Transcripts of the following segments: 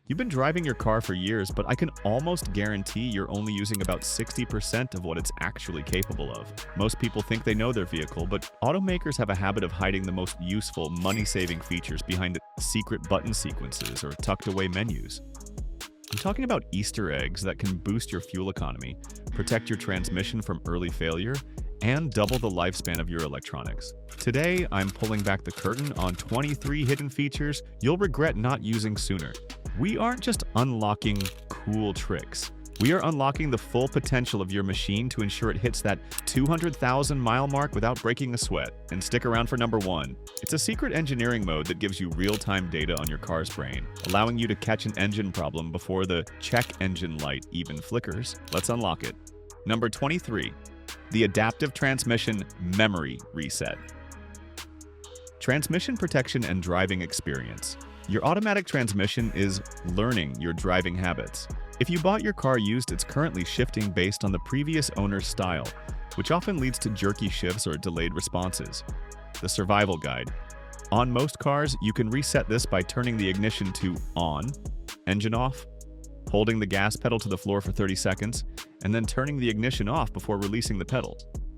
You've been driving your car for years, but I can almost guarantee you're only using about 60% of what it's actually capable of. Most people think they know their vehicle, but automakers have a habit of hiding the most useful, money-saving features behind secret button sequences or tucked-away menus. I'm talking about Easter eggs that can boost your fuel economy, protect your transmission from early failure, and double the lifespan of your electronics. Today, I'm pulling back the curtain on 23 hidden features you'll regret not using sooner. We aren't just unlocking cool tricks. We are unlocking the full potential of your machine to ensure it hits that 200,000 mile mark without breaking a sweat. And stick around for number 1. It's a secret engineering mode that gives you real-time data on your car's brain, allowing you to catch an engine problem before the check engine light even flickers. Let's unlock it. Number 23. The Adaptive Transmission Memory Reset. Transmission protection and driving experience. Your automatic transmission is learning your driving habits. If you bought your car used, it's currently shifting based on the previous owner's style, which often leads to jerky shifts or delayed responses. The Survival Guide. On most cars, you can reset this by turning the ignition to on, engine off, holding the gas pedal to the floor for 30 seconds, and then turning the ignition off before releasing the pedal.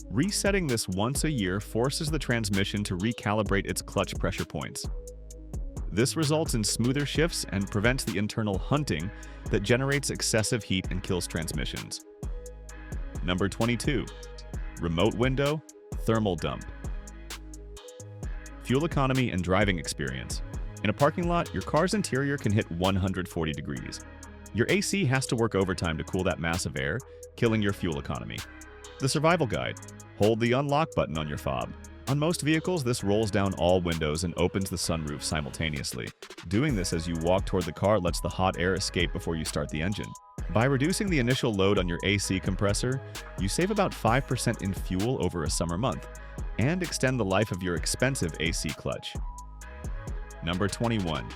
Resetting this once a year forces the transmission to recalibrate its clutch pressure points. This results in smoother shifts and prevents the internal hunting that generates excessive heat and kills transmissions. Number 22. Remote Window Thermal Dump. Fuel economy and driving experience. In a parking lot, your car's interior can hit 140 degrees. Your AC has to work overtime to cool that mass of air, killing your fuel economy. The Survival Guide. Hold the unlock button on your fob. On most vehicles, this rolls down all windows and opens the sunroof simultaneously. Doing this as you walk toward the car lets the hot air escape before you start the engine. By reducing the initial load on your AC compressor, you save about 5% in fuel over a summer month and extend the life of your expensive AC clutch. Number 21.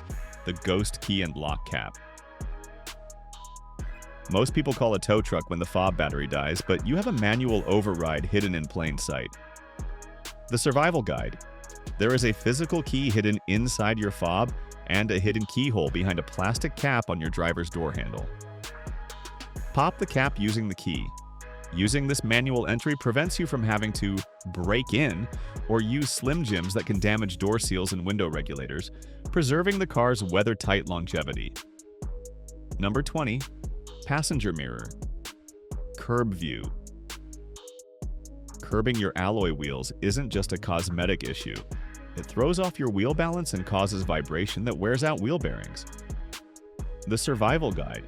The Ghost Key and Lock Cap. Most people call a tow truck when the fob battery dies, but you have a manual override hidden in plain sight. The Survival Guide. There is a physical key hidden inside your fob and a hidden keyhole behind a plastic cap on your driver's door handle. Pop the cap using the key. Using this manual entry prevents you from having to break in or use Slim Jims that can damage door seals and window regulators, preserving the car's weather-tight longevity. Number 20. Passenger Mirror. Curb View. Curbing your alloy wheels isn't just a cosmetic issue. It throws off your wheel balance and causes vibration that wears out wheel bearings. The Survival Guide.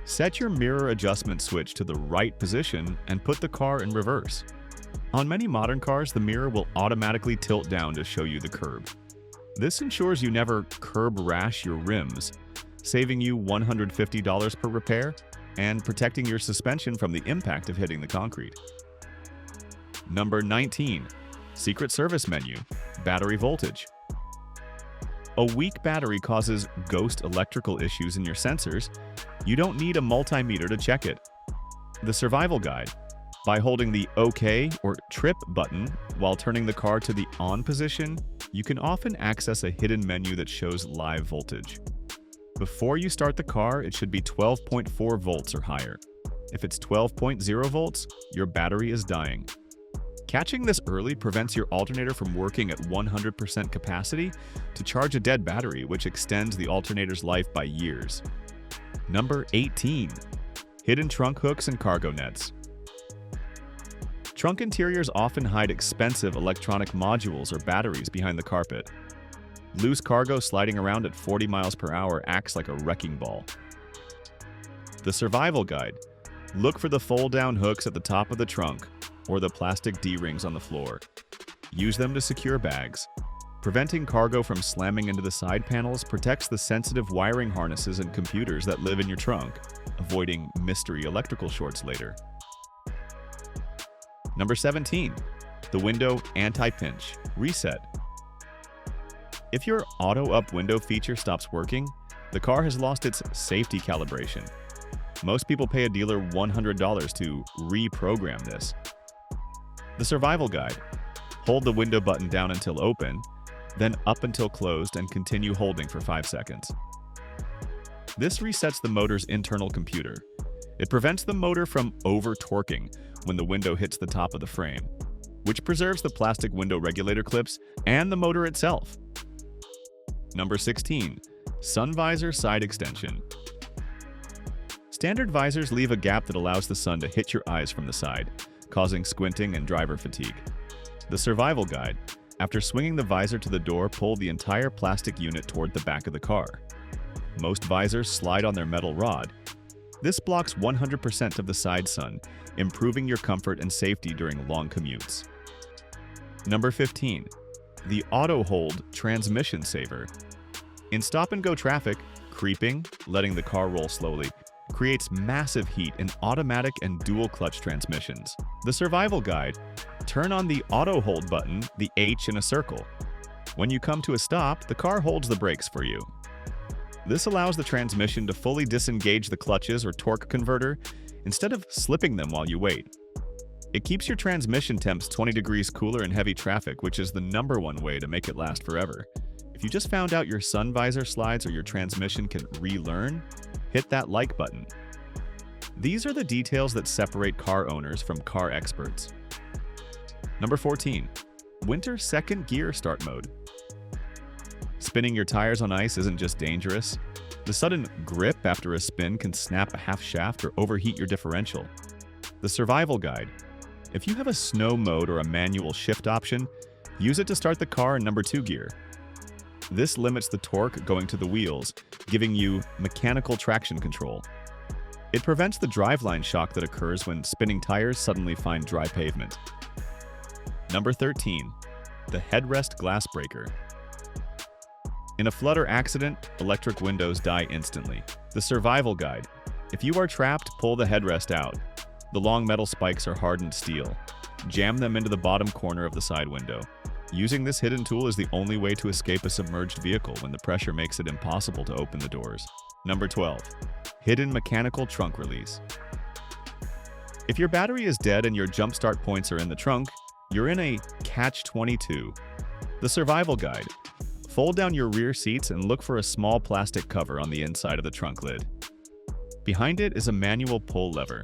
Set your mirror adjustment switch to the right position and put the car in reverse. On many modern cars, the mirror will automatically tilt down to show you the curb. This ensures you never curb rash your rims, saving you $150 per repair and protecting your suspension from the impact of hitting the concrete. Number 19. Secret Service Menu. Battery Voltage. A weak battery causes ghost electrical issues in your sensors. You don't need a multimeter to check it. The Survival Guide. By holding the OK or Trip button while turning the car to the on position, you can often access a hidden menu that shows live voltage. Before you start the car, it should be 12.4 volts or higher. If it's 12.0 volts, your battery is dying. Catching this early prevents your alternator from working at 100% capacity to charge a dead battery, which extends the alternator's life by years. Number 18. Hidden trunk hooks and cargo nets. Trunk interiors often hide expensive electronic modules or batteries behind the carpet. Loose cargo sliding around at 40 miles per hour acts like a wrecking ball. The Survival Guide. Look for the fold-down hooks at the top of the trunk or the plastic D-rings on the floor. Use them to secure bags. Preventing cargo from slamming into the side panels protects the sensitive wiring harnesses and computers that live in your trunk, avoiding mystery electrical shorts later. Number 17. The Window Anti-Pinch Reset. If your Auto Up window feature stops working, the car has lost its safety calibration. Most people pay a dealer $100 to reprogram this. The Survival Guide. Hold the window button down until open, then up until closed and continue holding for 5 seconds. This resets the motor's internal computer. It prevents the motor from over-torquing when the window hits the top of the frame, which preserves the plastic window regulator clips and the motor itself. Number 16. Sun visor side extension. Standard visors leave a gap that allows the sun to hit your eyes from the side, causing squinting and driver fatigue. The survival guide: after swinging the visor to the door, pull the entire plastic unit toward the back of the car. Most visors slide on their metal rod. This blocks 100% of the side sun, improving your comfort and safety during long commutes. Number 15. The Auto Hold Transmission Saver. In stop-and-go traffic, creeping, letting the car roll slowly, creates massive heat in automatic and dual-clutch transmissions. The survival guide: turn on the Auto Hold button, the H in a circle. When you come to a stop, the car holds the brakes for you. This allows the transmission to fully disengage the clutches or torque converter instead of slipping them while you wait. It keeps your transmission temps 20 degrees cooler in heavy traffic, which is the #1 way to make it last forever. If you just found out your sun visor slides or your transmission can relearn, hit that like button. These are the details that separate car owners from car experts. Number 14. Winter second gear start mode. Spinning your tires on ice isn't just dangerous. The sudden grip after a spin can snap a half shaft or overheat your differential. The survival guide: if you have a snow mode or a manual shift option, use it to start the car in number 2 gear. This limits the torque going to the wheels, giving you mechanical traction control. It prevents the driveline shock that occurs when spinning tires suddenly find dry pavement. Number 13. The headrest glass breaker. In a flood or accident, electric windows die instantly. The survival guide: if you are trapped, pull the headrest out. The long metal spikes are hardened steel. Jam them into the bottom corner of the side window. Using this hidden tool is the only way to escape a submerged vehicle when the pressure makes it impossible to open the doors. Number 12. Hidden mechanical trunk release. If your battery is dead and your jump start points are in the trunk, you're in a catch-22. The survival guide: fold down your rear seats and look for a small plastic cover on the inside of the trunk lid. Behind it is a manual pull lever.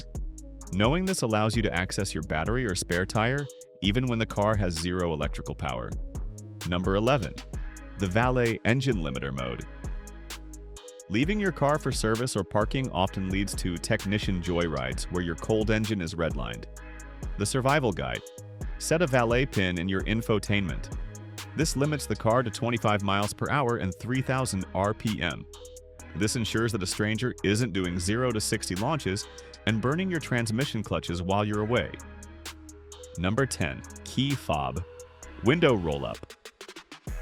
Knowing this allows you to access your battery or spare tire even when the car has zero electrical power. Number 11. The valet engine limiter mode. Leaving your car for service or parking often leads to technician joyrides where your cold engine is redlined. The survival guide: set a valet pin in your infotainment. This limits the car to 25 miles per hour and 3,000 RPM. This ensures that a stranger isn't doing 0 to 60 launches and burning your transmission clutches while you're away. Number 10. Key fob. Window roll-up.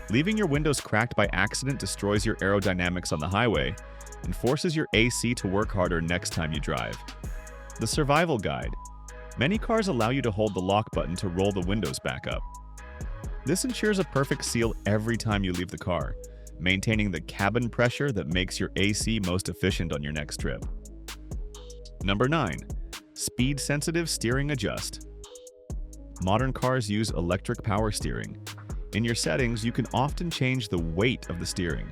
Leaving your windows cracked by accident destroys your aerodynamics on the highway and forces your AC to work harder next time you drive. The survival guide: many cars allow you to hold the lock button to roll the windows back up. This ensures a perfect seal every time you leave the car, maintaining the cabin pressure that makes your AC most efficient on your next trip. Number 9. Speed-sensitive steering adjust. Modern cars use electric power steering. In your settings, you can often change the weight of the steering.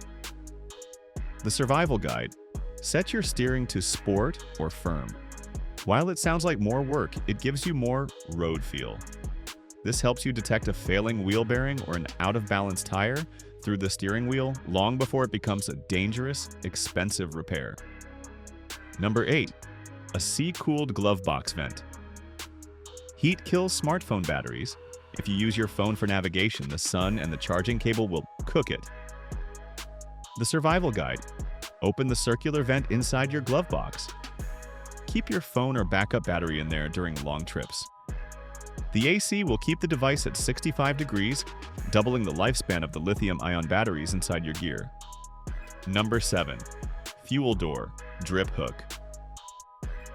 The survival guide: set your steering to sport or firm. While it sounds like more work, it gives you more road feel. This helps you detect a failing wheel bearing or an out-of-balance tire through the steering wheel long before it becomes a dangerous, expensive repair. Number 8. A sea-cooled glove box vent. Heat kills smartphone batteries. If you use your phone for navigation, the sun and the charging cable will cook it. The survival guide: open the circular vent inside your glove box. Keep your phone or backup battery in there during long trips. The AC will keep the device at 65 degrees, doubling the lifespan of the lithium-ion batteries inside your gear. Number 7. Fuel door drip hook.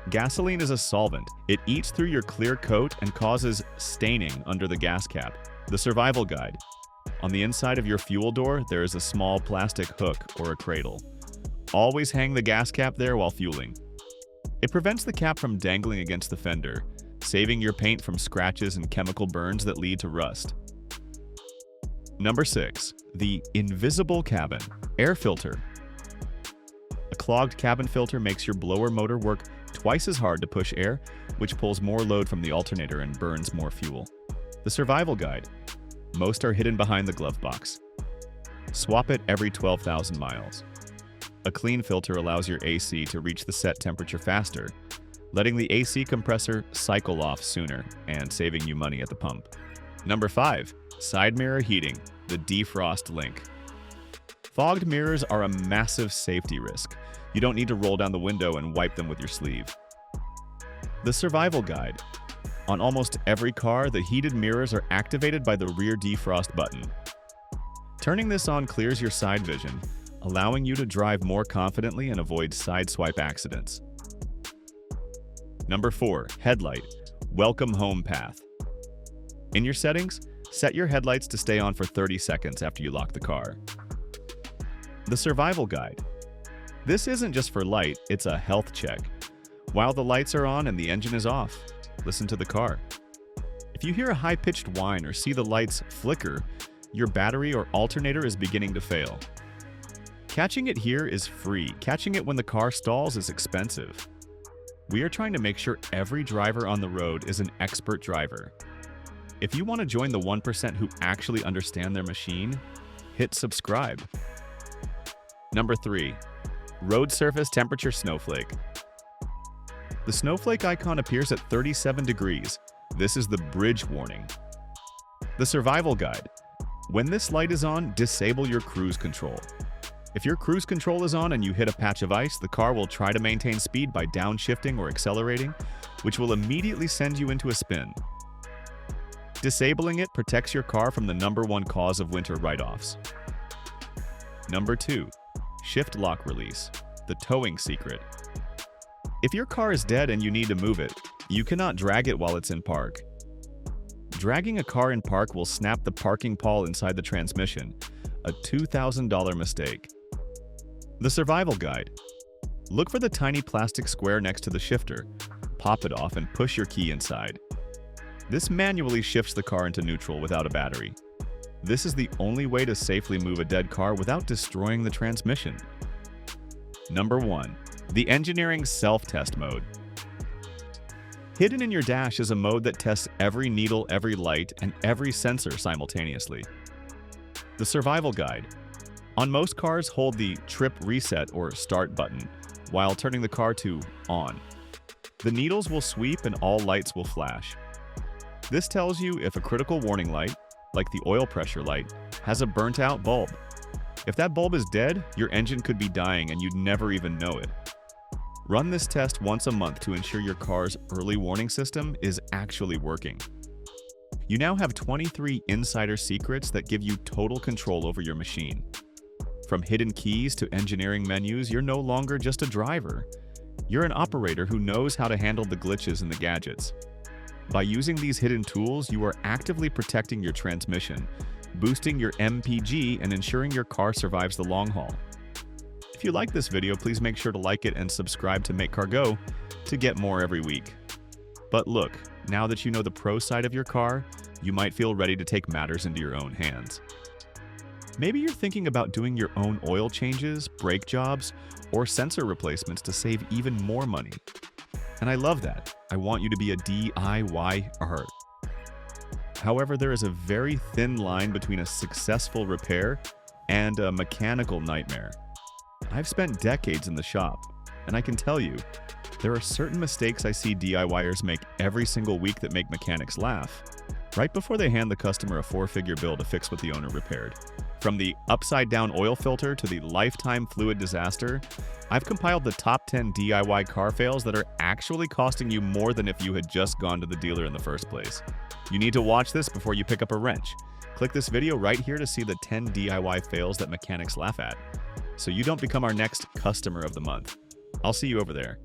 Gasoline is a solvent. It eats through your clear coat and causes staining under the gas cap. The survival guide: on the inside of your fuel door, there is a small plastic hook or a cradle. Always hang the gas cap there while fueling. It prevents the cap from dangling against the fender, saving your paint from scratches and chemical burns that lead to rust. Number 6. The invisible cabin air filter. A clogged cabin filter makes your blower motor work twice as hard to push air, which pulls more load from the alternator and burns more fuel. The survival guide. Most are hidden behind the glove box. Swap it every 12,000 miles. A clean filter allows your AC to reach the set temperature faster, letting the AC compressor cycle off sooner and saving you money at the pump. Number 5. Side mirror heating, the defrost link. Fogged mirrors are a massive safety risk. You don't need to roll down the window and wipe them with your sleeve. The survival guide. On almost every car, the heated mirrors are activated by the rear defrost button. Turning this on clears your side vision, allowing you to drive more confidently and avoid sideswipe accidents. Number 4. Headlight. Welcome home path. In your settings, set your headlights to stay on for 30 seconds after you lock the car. The survival guide. This isn't just for light, it's a health check. While the lights are on and the engine is off, listen to the car. If you hear a high-pitched whine or see the lights flicker, your battery or alternator is beginning to fail. Catching it here is free. Catching it when the car stalls is expensive. We are trying to make sure every driver on the road is an expert driver. If you want to join the 1% who actually understand their machine, hit subscribe. Number 3. Road surface temperature snowflake. The snowflake icon appears at 37 degrees. This is the bridge warning. The survival guide. When this light is on, disable your cruise control. If your cruise control is on and you hit a patch of ice, the car will try to maintain speed by downshifting or accelerating, which will immediately send you into a spin. Disabling it protects your car from the #1 cause of winter write-offs. Number 2. Shift lock release, the towing secret. If your car is dead and you need to move it, you cannot drag it while it's in park. Dragging a car in park will snap the parking pawl inside the transmission, a $2,000 mistake. The survival guide. Look for the tiny plastic square next to the shifter. Pop it off and push your key inside. This manually shifts the car into neutral without a battery. This is the only way to safely move a dead car without destroying the transmission. Number 1. The engineering self-test mode. Hidden in your dash is a mode that tests every needle, every light, and every sensor simultaneously. The survival guide. On most cars, hold the trip reset or start button while turning the car to on. The needles will sweep and all lights will flash. This tells you if a critical warning light, like the oil pressure light, has a burnt-out bulb. If that bulb is dead, your engine could be dying and you'd never even know it. Run this test once a month to ensure your car's early warning system is actually working. You now have 23 insider secrets that give you total control over your machine. From hidden keys to engineering menus, you're no longer just a driver. You're an operator who knows how to handle the glitches in the gadgets. By using these hidden tools, you are actively protecting your transmission, boosting your MPG, and ensuring your car survives the long haul. If you like this video, please make sure to like it and subscribe to Make Car Go to get more every week. But look, now that you know the pro side of your car, you might feel ready to take matters into your own hands. Maybe you're thinking about doing your own oil changes, brake jobs, or sensor replacements to save even more money. And I love that. I want you to be a DIYer. However, there is a very thin line between a successful repair and a mechanical nightmare. I've spent decades in the shop, and I can tell you, there are certain mistakes I see DIYers make every single week that make mechanics laugh, right before they hand the customer a 4-figure bill to fix what the owner repaired. From the upside-down oil filter to the lifetime fluid disaster, I've compiled the top 10 DIY car fails that are actually costing you more than if you had just gone to the dealer in the first place. You need to watch this before you pick up a wrench. Click this video right here to see the 10 DIY fails that mechanics laugh at, so you don't become our next customer of the month. I'll see you over there.